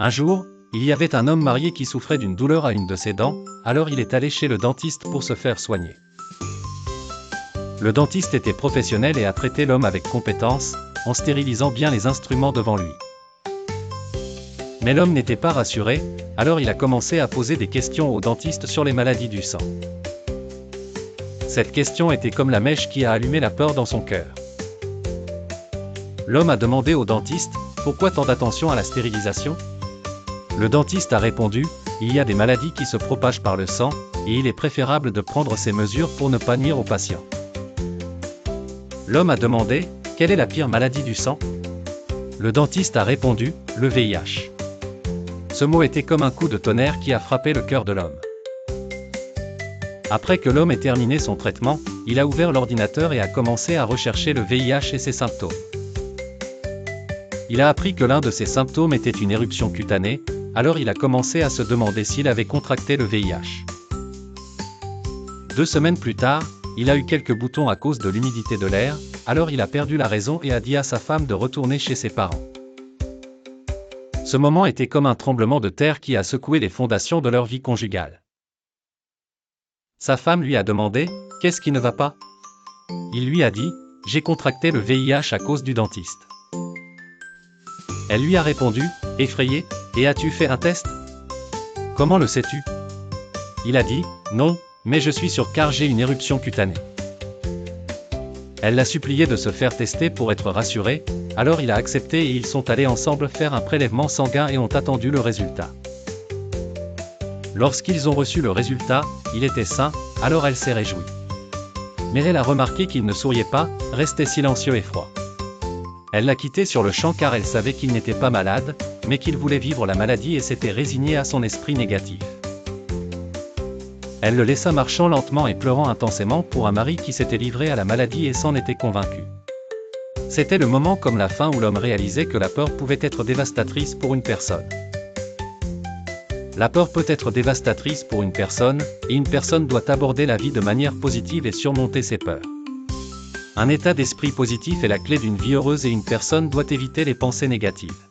Un jour, il y avait un homme marié qui souffrait d'une douleur à une de ses dents, alors il est allé chez le dentiste pour se faire soigner. Le dentiste était professionnel et a traité l'homme avec compétence, en stérilisant bien les instruments devant lui. Mais l'homme n'était pas rassuré, alors il a commencé à poser des questions au dentiste sur les maladies du sang. Cette question était comme la mèche qui a allumé la peur dans son cœur. L'homme a demandé au dentiste, « Pourquoi tant d'attention à la stérilisation ?» Le dentiste a répondu, « Il y a des maladies qui se propagent par le sang, et il est préférable de prendre ces mesures pour ne pas nuire aux patients. » L'homme a demandé, « Quelle est la pire maladie du sang ?» Le dentiste a répondu, « Le VIH. » Ce mot était comme un coup de tonnerre qui a frappé le cœur de l'homme. Après que l'homme ait terminé son traitement, il a ouvert l'ordinateur et a commencé à rechercher le VIH et ses symptômes. Il a appris que l'un de ses symptômes était une éruption cutanée, alors il a commencé à se demander s'il avait contracté le VIH. 2 semaines plus tard, il a eu quelques boutons à cause de l'humidité de l'air, alors il a perdu la raison et a dit à sa femme de retourner chez ses parents. Ce moment était comme un tremblement de terre qui a secoué les fondations de leur vie conjugale. Sa femme lui a demandé, « Qu'est-ce qui ne va pas ?» Il lui a dit, « J'ai contracté le VIH à cause du dentiste. » Elle lui a répondu, effrayée, « Et as-tu fait un test ? Comment le sais-tu ?» Il a dit, « Non, mais je suis sûr car j'ai une éruption cutanée. » Elle l'a supplié de se faire tester pour être rassuré, alors il a accepté et ils sont allés ensemble faire un prélèvement sanguin et ont attendu le résultat. Lorsqu'ils ont reçu le résultat, il était sain, alors elle s'est réjouie. Mais elle a remarqué qu'il ne souriait pas, restait silencieux et froid. Elle l'a quitté sur le champ car elle savait qu'il n'était pas malade, mais qu'il voulait vivre la maladie et s'était résignée à son esprit négatif. Elle le laissa marchant lentement et pleurant intensément pour un mari qui s'était livré à la maladie et s'en était convaincu. C'était le moment comme la fin où l'homme réalisait que la peur pouvait être dévastatrice pour une personne. La peur peut être dévastatrice pour une personne, et une personne doit aborder la vie de manière positive et surmonter ses peurs. Un état d'esprit positif est la clé d'une vie heureuse et une personne doit éviter les pensées négatives.